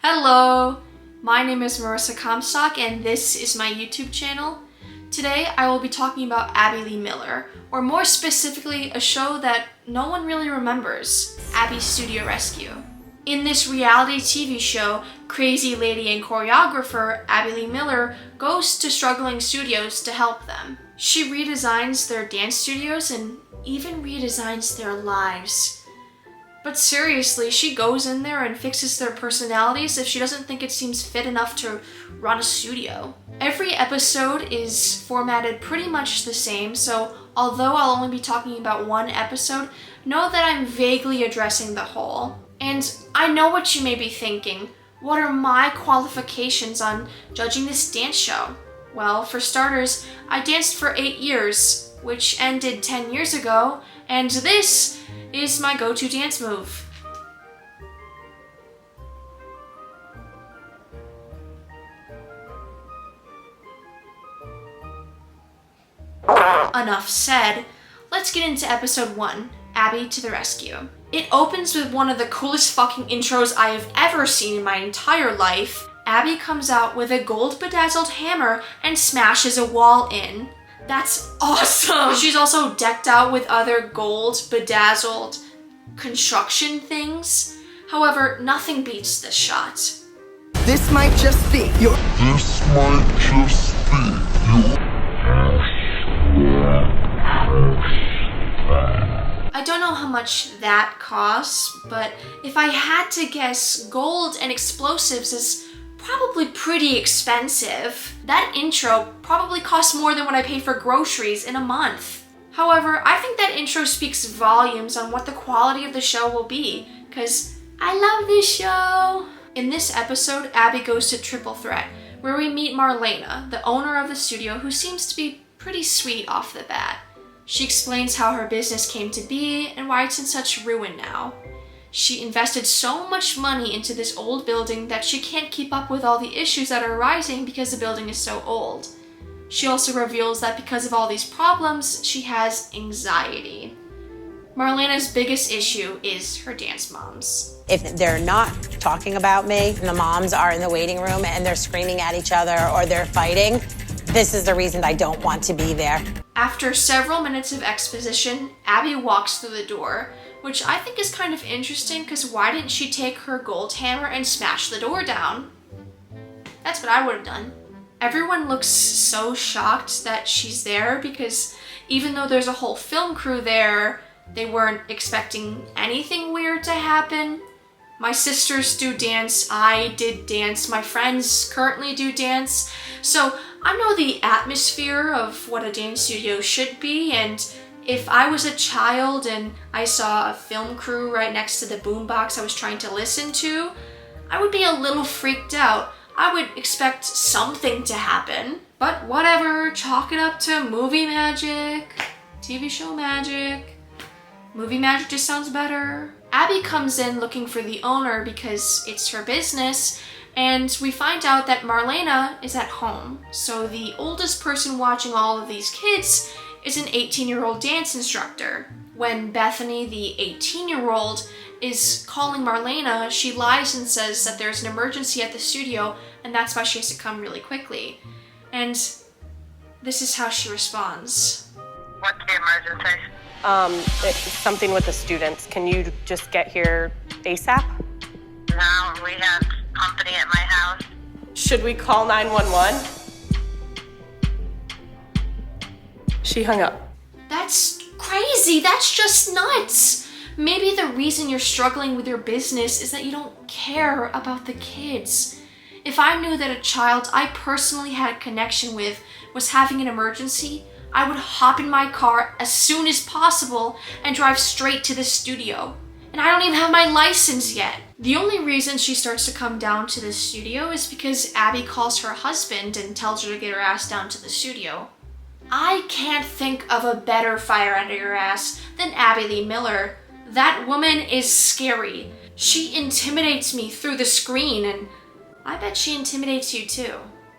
Hello, my name is Marissa.Comstock and this is my YouTube channel. Today I will be talking about Abby Lee Miller, or more specifically a show that no one really remembers, Abby's Studio Rescue. In this reality TV show, crazy lady and choreographer Abby Lee Miller goes to struggling studios to help them. She redesigns their dance studios and even redesigns their lives. But seriously, she goes in there and fixes their personalities if she doesn't think it seems fit enough to run a studio. Every episode is formatted pretty much the same, so although I'll only be talking about one episode, know that I'm vaguely addressing the whole. And I know what you may be thinking. What are my qualifications on judging this dance show? Well, for starters, I danced for 8 years, which ended 10 years ago, and this is my go-to dance move. Enough said. Let's get into episode 1, Abby to the Rescue. It opens with one of the coolest fucking intros I have ever seen in my entire life. Abby comes out with a gold bedazzled hammer and smashes a wall in. That's awesome! She's also decked out with other gold bedazzled construction things. However, nothing beats this shot. This might just be your I don't know how much that costs, but if I had to guess, gold and explosives is probably pretty expensive. That intro probably costs more than what I pay for groceries in a month. However, I think that intro speaks volumes on what the quality of the show will be, because I love this show. In this episode, Abby goes to Triple Threat, where we meet Marlena, the owner of the studio, who seems to be pretty sweet off the bat. She explains how her business came to be and why it's in such ruin now. She invested so much money into this old building that she can't keep up with all the issues that are arising because the building is so old. She also reveals that because of all these problems, she has anxiety. Marlena's biggest issue is her dance moms. If they're not talking about me, and the moms are in the waiting room and they're screaming at each other or they're fighting, this is the reason I don't want to be there. After several minutes of exposition, Abby walks through the door, which I think is kind of interesting because why didn't she take her gold hammer and smash the door down? That's what I would have done. Everyone looks so shocked that she's there because even though there's a whole film crew there, they weren't expecting anything weird to happen. My sisters do dance, I did dance, my friends currently do dance, so I know the atmosphere of what a dance studio should be, and if I was a child and I saw a film crew right next to the boombox I was trying to listen to, I would be a little freaked out. I would expect something to happen, but whatever, chalk it up to movie magic, TV show magic. Movie magic just sounds better. Abby comes in looking for the owner because it's her business, and we find out that Marlena is at home. So the oldest person watching all of these kids is an 18-year-old dance instructor. When Bethany, the 18-year-old, is calling Marlena, she lies and says that there's an emergency at the studio and that's why she has to come really quickly. And this is how she responds. What's the emergency? It's something with the students. Can you just get here ASAP? No, we have company at my house. Should we call 911? She hung up. That's crazy. That's just nuts. Maybe the reason you're struggling with your business is that you don't care about the kids. If I knew that a child I personally had a connection with was having an emergency, I would hop in my car as soon as possible and drive straight to the studio. And I don't even have my license yet. The only reason she starts to come down to the studio is because Abby calls her husband and tells her to get her ass down to the studio. I can't think of a better fire under your ass than Abby Lee Miller. That woman is scary. She intimidates me through the screen, and I bet she intimidates you too.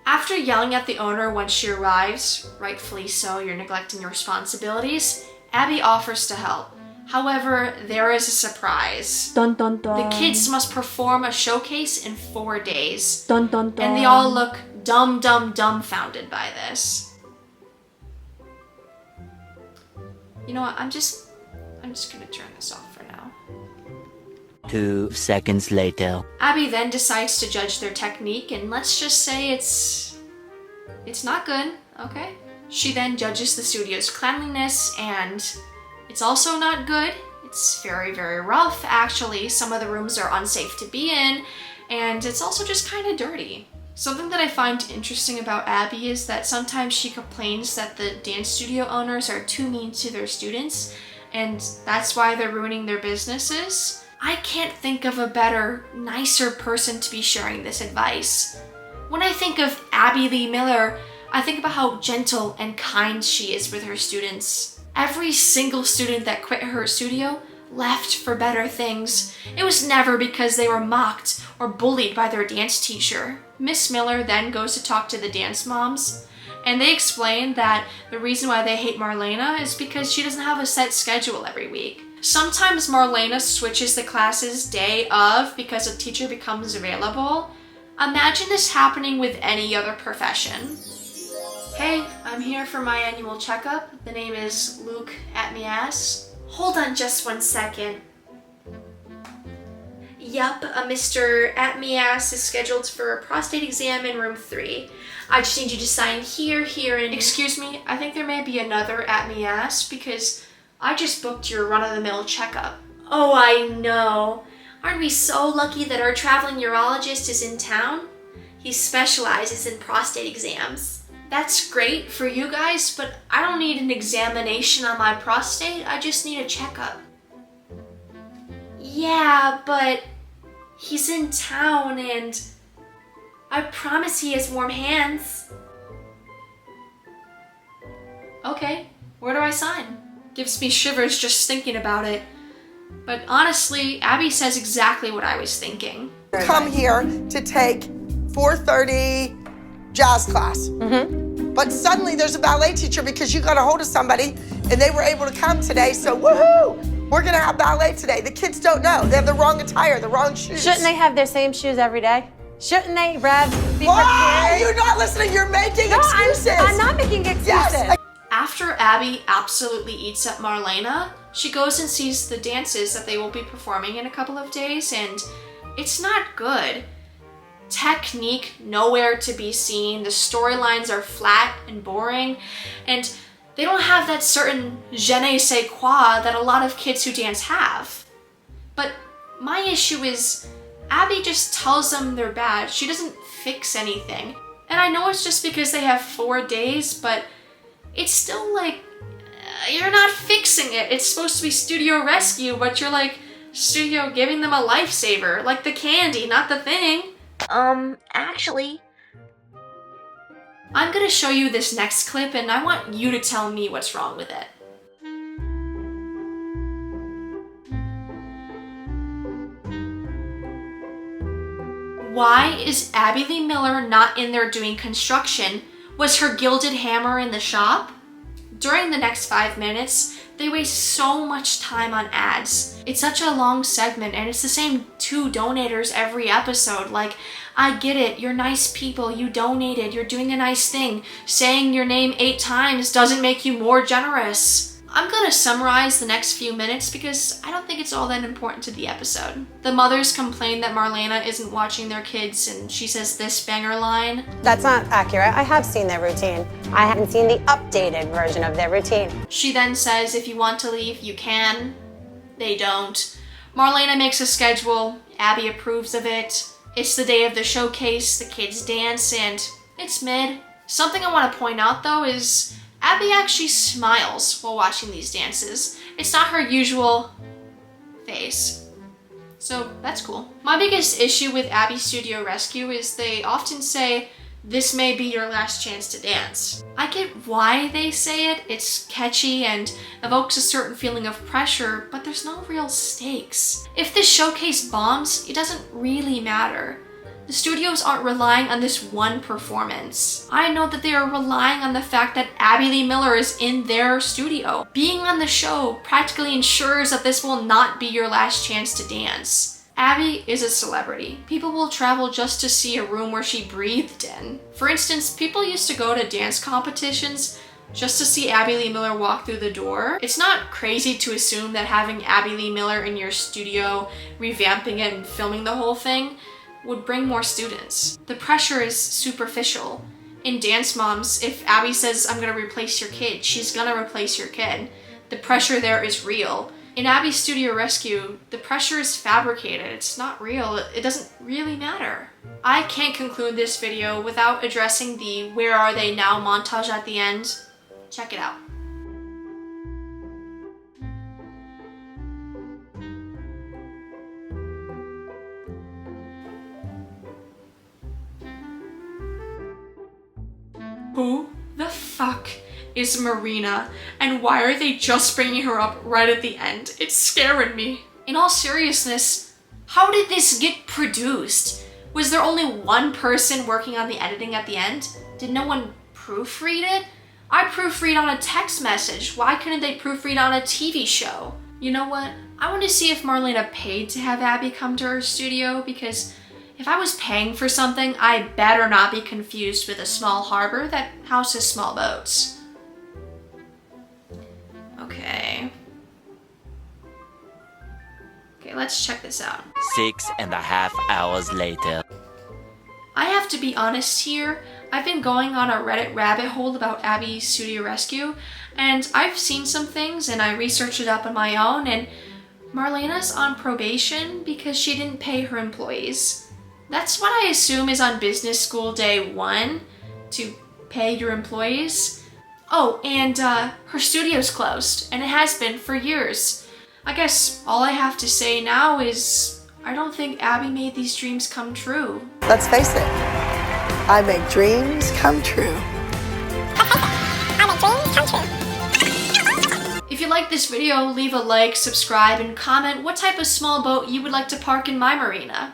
After yelling at the owner when she arrives, rightfully so, you're neglecting your responsibilities, Abby offers to help. However, there is a surprise. Dun dun dun. The kids must perform a showcase in 4 days. Dun dun dun. And they all look dumbfounded by this. You know what, I'm just gonna turn this off for now. 2 seconds later. Abby then decides to judge their technique, and let's just say it's not good, okay? She then judges the studio's cleanliness, and it's also not good. It's very, very rough, actually. Some of the rooms are unsafe to be in, and it's also just kind of dirty. Something that I find interesting about Abby is that sometimes she complains that the dance studio owners are too mean to their students, and that's why they're ruining their businesses. I can't think of a better, nicer person to be sharing this advice. When I think of Abby Lee Miller, I think about how gentle and kind she is with her students. Every single student that quit her studio left for better things. It was never because they were mocked or bullied by their dance teacher. Miss Miller then goes to talk to the dance moms, and they explain that the reason why they hate Marlena is because she doesn't have a set schedule every week. Sometimes Marlena switches the classes day of because a teacher becomes available. Imagine this happening with any other profession. Hey, I'm here for my annual checkup. The name is Luke at me ass. Hold on just 1 second. Yup, Mr. At me ass is scheduled for a prostate exam in room 3. I just need you to sign here, and... Excuse me, I think there may be another At me ass because I just booked your run-of-the-mill checkup. Oh, I know. Aren't we so lucky that our traveling urologist is in town? He specializes in prostate exams. That's great for you guys, but I don't need an examination on my prostate. I just need a checkup. Yeah, but he's in town and I promise he has warm hands. Okay, where do I sign? Gives me shivers just thinking about it. But honestly, Abby says exactly what I was thinking. Come here to take 4:30 jazz class. But suddenly there's a ballet teacher because you got a hold of somebody and they were able to come today, so woohoo! We're gonna have ballet today. The kids don't know. They have the wrong attire, the wrong shoes. Shouldn't they have their same shoes every day? Shouldn't they, Rev, be Why? prepared? You're not listening. You're making excuses. I'm not making excuses. Yes. After Abby absolutely eats up Marlena, she goes and sees the dances that they will be performing in a couple of days, and it's not good. Technique nowhere to be seen. The storylines are flat and boring, and they don't have that certain je ne sais quoi that a lot of kids who dance have. But my issue is Abby just tells them they're bad. She doesn't fix anything. And I know it's just because they have 4 days, but it's still like, you're not fixing it. It's supposed to be studio rescue, but you're like studio giving them a lifesaver, like the candy, not the thing. Actually. I'm gonna show you this next clip and I want you to tell me what's wrong with it. Why is Abby Lee Miller not in there doing construction? Was her gilded hammer in the shop? During the next 5 minutes, they waste so much time on ads. It's such a long segment and it's the same 2 donators every episode. Like, I get it, you're nice people, you donated, you're doing a nice thing. Saying your name 8 times doesn't make you more generous. I'm gonna summarize the next few minutes because I don't think it's all that important to the episode. The mothers complain that Marlena isn't watching their kids and she says this banger line. That's not accurate. I have seen their routine. I haven't seen the updated version of their routine. She then says if you want to leave, you can. They don't. Marlena makes a schedule. Abby approves of it. It's the day of the showcase, the kids dance, and it's mid. Something I want to point out though is Abby actually smiles while watching these dances. It's not her usual face. So that's cool. My biggest issue with Abby Studio Rescue is they often say, this may be your last chance to dance. I get why they say it. It's catchy and evokes a certain feeling of pressure, but there's no real stakes. If this showcase bombs, it doesn't really matter. The studios aren't relying on this one performance. I know that they are relying on the fact that Abby Lee Miller is in their studio. Being on the show practically ensures that this will not be your last chance to dance. Abby is a celebrity. People will travel just to see a room where she breathed in. For instance, people used to go to dance competitions just to see Abby Lee Miller walk through the door. It's not crazy to assume that having Abby Lee Miller in your studio, revamping it and filming the whole thing, would bring more students. The pressure is superficial. In Dance Moms, if Abby says, I'm gonna replace your kid, she's gonna replace your kid. The pressure there is real. In Abby's Studio Rescue, the pressure is fabricated. It's not real. It doesn't really matter. I can't conclude this video without addressing the Where Are They Now montage at the end. Check it out. Who the fuck is Marina, and why are they just bringing her up right at the end? It's scaring me. In all seriousness, how did this get produced? Was there only one person working on the editing at the end? Did no one proofread it? I proofread on a text message. Why couldn't they proofread on a TV show? You know what? I want to see if Marlena paid to have Abby come to her studio, because if I was paying for something, I better not be confused with a small harbor that houses small boats. Okay, let's check this out. 6.5 hours later. I have to be honest here. I've been going on a Reddit rabbit hole about Abby's Studio Rescue, and I've seen some things and I researched it up on my own, and Marlena's on probation because she didn't pay her employees. That's what I assume is on business school day 1, to pay your employees. Oh, and her studio's closed, and it has been for years. I guess all I have to say now is I don't think Abby made these dreams come true. Let's face it, I make dreams come true. If you like this video, leave a like, subscribe, and comment what type of small boat you would like to park in my marina.